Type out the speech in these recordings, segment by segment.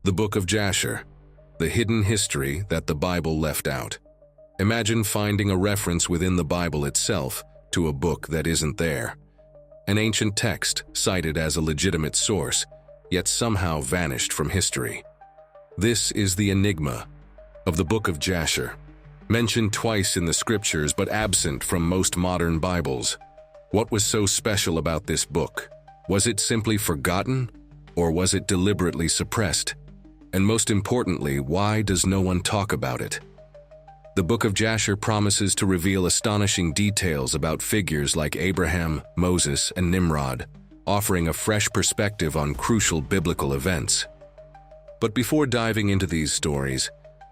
The Book of Jasher, the hidden history that the Bible left out. Imagine finding a reference within the Bible itself to a book that isn't there. An ancient text cited as a legitimate source, yet somehow vanished from history. This is the enigma of the Book of Jasher, mentioned twice in the scriptures but absent from most modern Bibles. What was so special about this book? Was it simply forgotten, or was it deliberately suppressed? And most importantly, why does no one talk about it? The Book of Jasher promises to reveal astonishing details about figures like Abraham, Moses, and Nimrod, offering a fresh perspective on crucial biblical events. But before diving into these stories,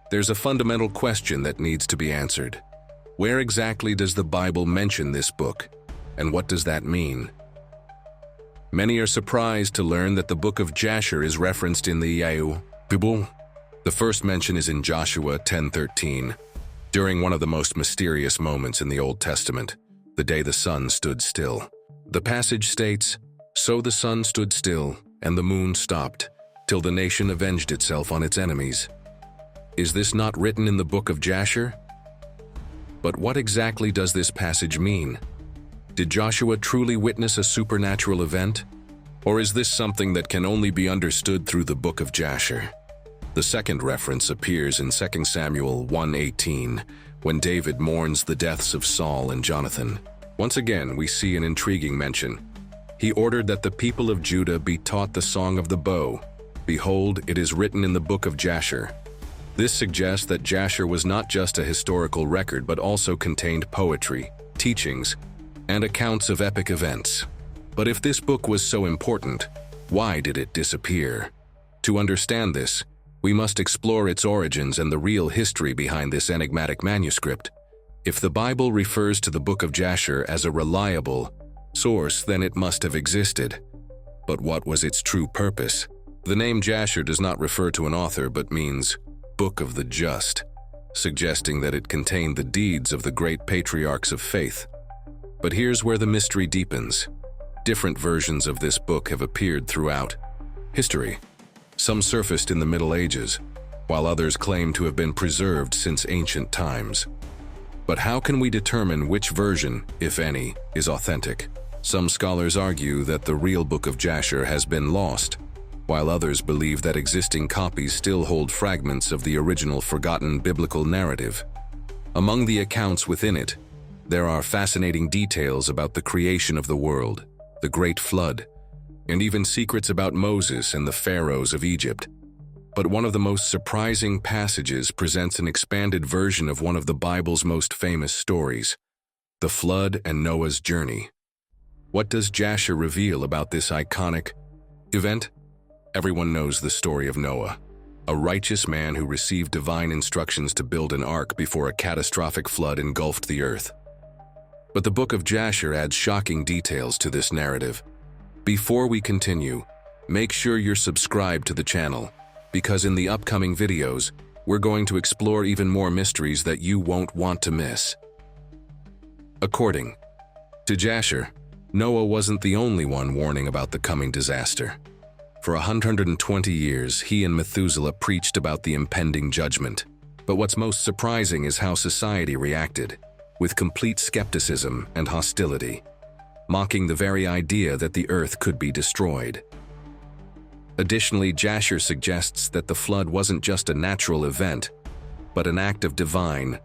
there's a fundamental question that needs to be answered. Where exactly does the Bible mention this book, and what does that mean? Many are surprised to learn that the Book of Jasher is referenced in the Bible. The first mention is in Joshua 10:13, during one of the most mysterious moments in the Old Testament, the day the sun stood still. The passage states, "So the sun stood still, and the moon stopped, till the nation avenged itself on its enemies." Is this not written in the Book of Jasher? But what exactly does this passage mean? Did Joshua truly witness a supernatural event? Or is this something that can only be understood through the Book of Jasher? The second reference appears in 2 Samuel 1:18, when David mourns the deaths of Saul and Jonathan. Once again, we see an intriguing mention. He ordered that the people of Judah be taught the song of the bow. Behold, it is written in the Book of Jasher. This suggests that Jasher was not just a historical record but also contained poetry, teachings, and accounts of epic events. But if this book was so important, why did it disappear? To understand this, we must explore its origins and the real history behind this enigmatic manuscript. If the Bible refers to the Book of Jasher as a reliable source, then it must have existed. But what was its true purpose? The name Jasher does not refer to an author but means Book of the Just, suggesting that it contained the deeds of the great patriarchs of faith. But here's where the mystery deepens. Different versions of this book have appeared throughout history. Some surfaced in the Middle Ages, while others claim to have been preserved since ancient times. But how can we determine which version, if any, is authentic? Some scholars argue that the real Book of Jasher has been lost, while others believe that existing copies still hold fragments of the original forgotten biblical narrative. Among the accounts within it, there are fascinating details about the creation of the world, the Great Flood, and even secrets about Moses and the pharaohs of Egypt. But one of the most surprising passages presents an expanded version of one of the Bible's most famous stories, the Flood and Noah's journey. What does Jasher reveal about this iconic event? Everyone knows the story of Noah, a righteous man who received divine instructions to build an ark before a catastrophic flood engulfed the earth. But the Book of Jasher adds shocking details to this narrative. Before we continue, make sure you're subscribed to the channel, because in the upcoming videos, we're going to explore even more mysteries that you won't want to miss. According to Jasher, Noah wasn't the only one warning about the coming disaster. For 120 years, he and Methuselah preached about the impending judgment. But what's most surprising is how society reacted, with complete skepticism and hostility, mocking the very idea that the earth could be destroyed. Additionally, Jasher suggests that the flood wasn't just a natural event, but an act of divine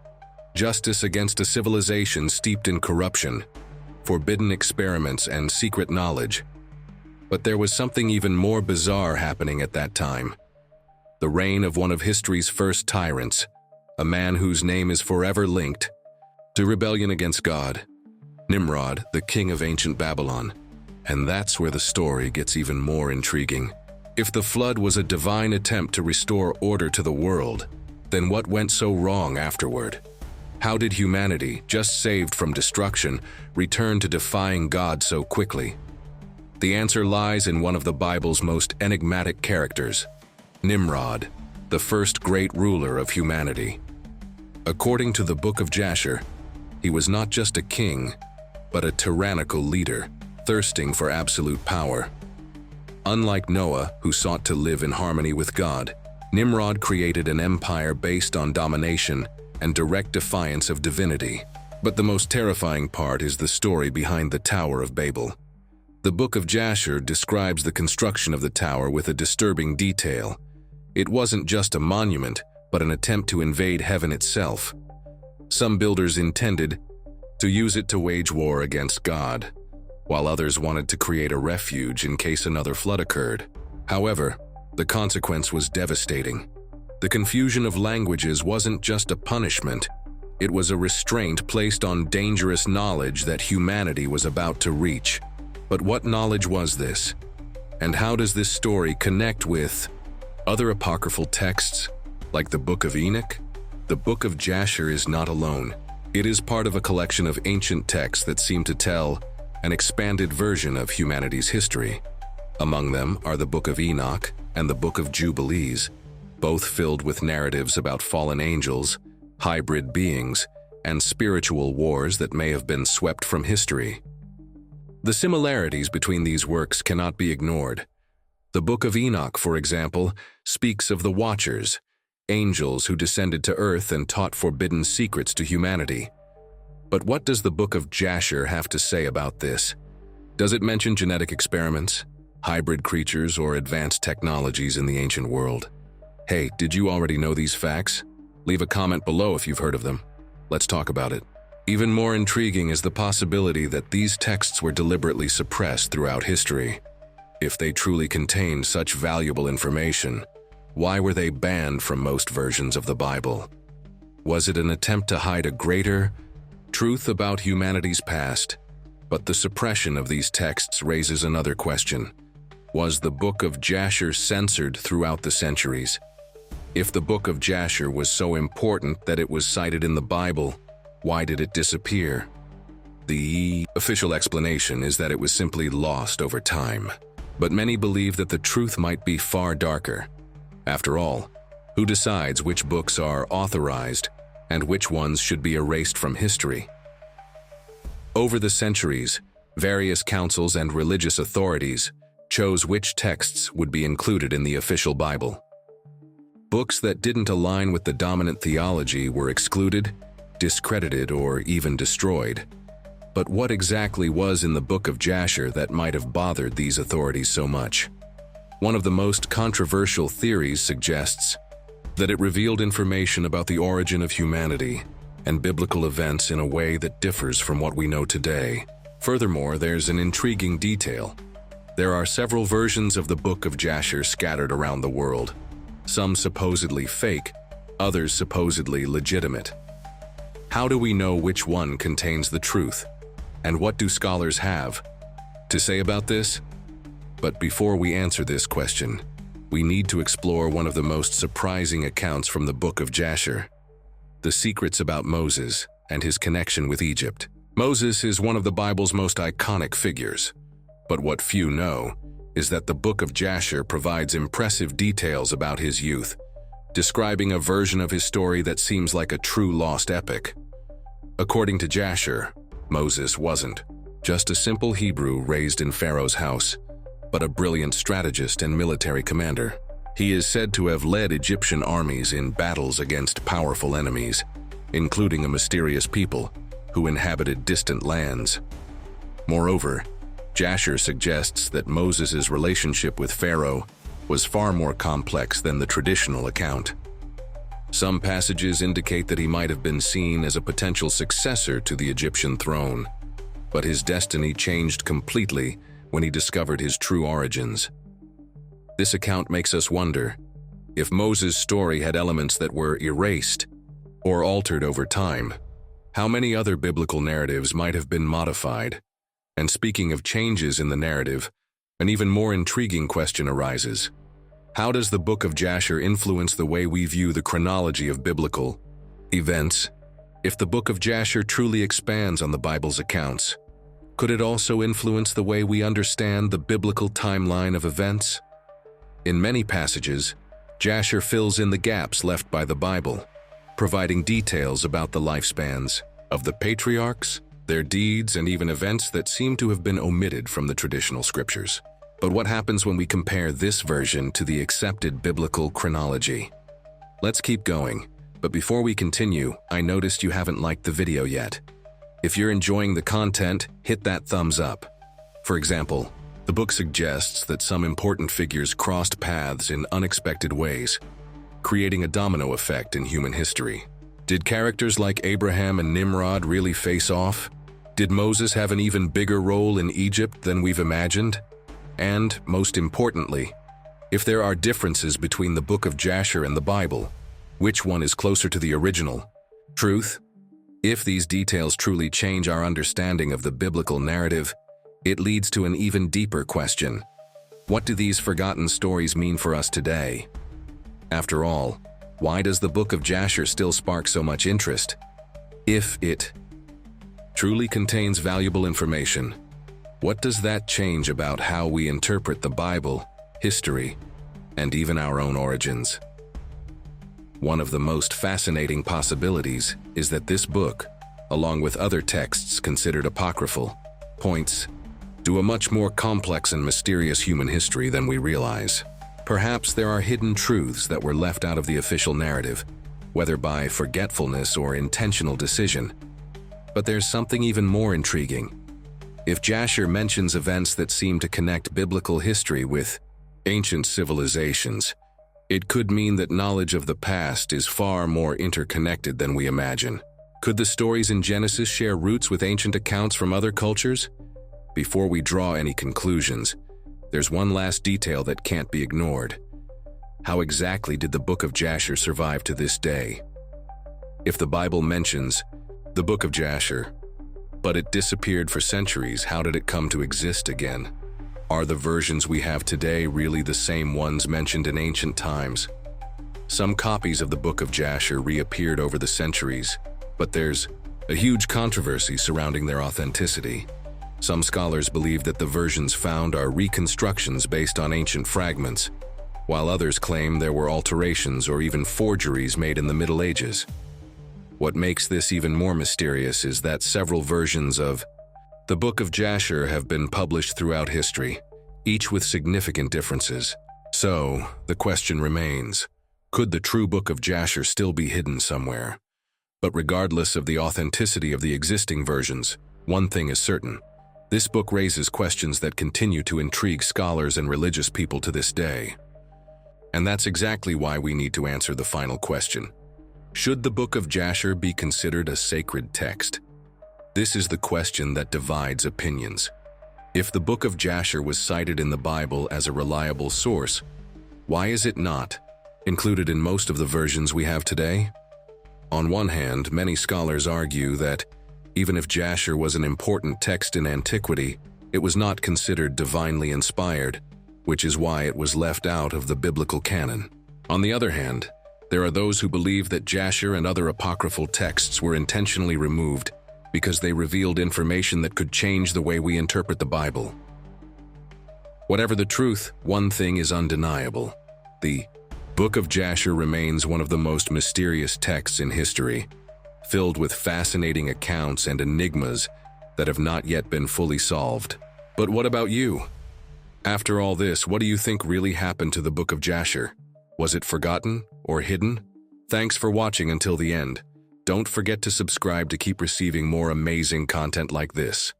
justice against a civilization steeped in corruption, forbidden experiments, and secret knowledge. But there was something even more bizarre happening at that time. The reign of one of history's first tyrants, a man whose name is forever linked to rebellion against God, Nimrod, the king of ancient Babylon. And that's where the story gets even more intriguing. If the flood was a divine attempt to restore order to the world, then what went so wrong afterward? How did humanity, just saved from destruction, return to defying God so quickly? The answer lies in one of the Bible's most enigmatic characters, Nimrod, the first great ruler of humanity. According to the Book of Jasher, he was not just a king, but a tyrannical leader, thirsting for absolute power. Unlike Noah, who sought to live in harmony with God, Nimrod created an empire based on domination and direct defiance of divinity. But the most terrifying part is the story behind the Tower of Babel. The Book of Jasher describes the construction of the tower with a disturbing detail. It wasn't just a monument, but an attempt to invade heaven itself. Some builders intended to use it to wage war against God, while others wanted to create a refuge in case another flood occurred. However, the consequence was devastating. The confusion of languages wasn't just a punishment, it was a restraint placed on dangerous knowledge that humanity was about to reach. But what knowledge was this? And how does this story connect with other apocryphal texts, like the Book of Enoch? The Book of Jasher is not alone. It is part of a collection of ancient texts that seem to tell an expanded version of humanity's history. Among them are the Book of Enoch and the Book of Jubilees, both filled with narratives about fallen angels, hybrid beings, and spiritual wars that may have been swept from history. The similarities between these works cannot be ignored. The Book of Enoch, for example, speaks of the Watchers, angels who descended to earth and taught forbidden secrets to humanity. But what does the Book of Jasher have to say about this? Does it mention genetic experiments, hybrid creatures, or advanced technologies in the ancient world? Hey, did you already know these facts? Leave a comment below if you've heard of them. Let's talk about it. Even more intriguing is the possibility that these texts were deliberately suppressed throughout history. If they truly contained such valuable information, why were they banned from most versions of the Bible? Was it an attempt to hide a greater truth about humanity's past? But the suppression of these texts raises another question. Was the Book of Jasher censored throughout the centuries? If the Book of Jasher was so important that it was cited in the Bible, why did it disappear? The official explanation is that it was simply lost over time. But many believe that the truth might be far darker. After all, who decides which books are authorized and which ones should be erased from history? Over the centuries, various councils and religious authorities chose which texts would be included in the official Bible. Books that didn't align with the dominant theology were excluded, discredited, or even destroyed. But what exactly was in the Book of Jasher that might have bothered these authorities so much? One of the most controversial theories suggests that it revealed information about the origin of humanity and biblical events in a way that differs from what we know today. Furthermore, there's an intriguing detail. There are several versions of the Book of Jasher scattered around the world, some supposedly fake, others supposedly legitimate. How do we know which one contains the truth? And what do scholars have to say about this? But before we answer this question, we need to explore one of the most surprising accounts from the Book of Jasher: the secrets about Moses and his connection with Egypt. Moses is one of the Bible's most iconic figures, but what few know is that the Book of Jasher provides impressive details about his youth, describing a version of his story that seems like a true lost epic. According to Jasher, Moses wasn't just a simple Hebrew raised in Pharaoh's house, but a brilliant strategist and military commander. He is said to have led Egyptian armies in battles against powerful enemies, including a mysterious people who inhabited distant lands. Moreover, Jasher suggests that Moses' relationship with Pharaoh was far more complex than the traditional account. Some passages indicate that he might have been seen as a potential successor to the Egyptian throne, but his destiny changed completely when he discovered his true origins. This account makes us wonder if Moses' story had elements that were erased or altered over time. How many other biblical narratives might have been modified? And speaking of changes in the narrative, an even more intriguing question arises. How does the Book of Jasher influence the way we view the chronology of biblical events? If the Book of Jasher truly expands on the Bible's accounts, could it also influence the way we understand the biblical timeline of events? In many passages, Jasher fills in the gaps left by the Bible, providing details about the lifespans of the patriarchs, their deeds, and even events that seem to have been omitted from the traditional scriptures. But what happens when we compare this version to the accepted biblical chronology? Let's keep going, but before we continue, I noticed you haven't liked the video yet. If you're enjoying the content, hit that thumbs up. For example, the book suggests that some important figures crossed paths in unexpected ways, creating a domino effect in human history. Did characters like Abraham and Nimrod really face off? Did Moses have an even bigger role in Egypt than we've imagined? And, most importantly, if there are differences between the Book of Jasher and the Bible, which one is closer to the original? Truth? If these details truly change our understanding of the biblical narrative, it leads to an even deeper question. What do these forgotten stories mean for us today? After all, why does the Book of Jasher still spark so much interest? If it truly contains valuable information, what does that change about how we interpret the Bible, history, and even our own origins? One of the most fascinating possibilities is that this book, along with other texts considered apocryphal, points to a much more complex and mysterious human history than we realize. Perhaps there are hidden truths that were left out of the official narrative, whether by forgetfulness or intentional decision. But there's something even more intriguing. If Jasher mentions events that seem to connect biblical history with ancient civilizations, it could mean that knowledge of the past is far more interconnected than we imagine. Could the stories in Genesis share roots with ancient accounts from other cultures? Before we draw any conclusions, there's one last detail that can't be ignored. How exactly did the Book of Jasher survive to this day? If the Bible mentions the Book of Jasher, but it disappeared for centuries, how did it come to exist again? Are the versions we have today really the same ones mentioned in ancient times? Some copies of the Book of Jasher reappeared over the centuries, but there's a huge controversy surrounding their authenticity. Some scholars believe that the versions found are reconstructions based on ancient fragments, while others claim there were alterations or even forgeries made in the Middle Ages. What makes this even more mysterious is that several versions of the Book of Jasher have been published throughout history, each with significant differences. So, the question remains, could the true Book of Jasher still be hidden somewhere? But regardless of the authenticity of the existing versions, one thing is certain. This book raises questions that continue to intrigue scholars and religious people to this day. And that's exactly why we need to answer the final question. Should the Book of Jasher be considered a sacred text? This is the question that divides opinions. If the Book of Jasher was cited in the Bible as a reliable source, why is it not included in most of the versions we have today? On one hand, many scholars argue that even if Jasher was an important text in antiquity, it was not considered divinely inspired, which is why it was left out of the biblical canon. On the other hand, there are those who believe that Jasher and other apocryphal texts were intentionally removed because they revealed information that could change the way we interpret the Bible. Whatever the truth, one thing is undeniable. The Book of Jasher remains one of the most mysterious texts in history, filled with fascinating accounts and enigmas that have not yet been fully solved. But what about you? After all this, what do you think really happened to the Book of Jasher? Was it forgotten or hidden? Thanks for watching until the end. Don't forget to subscribe to keep receiving more amazing content like this.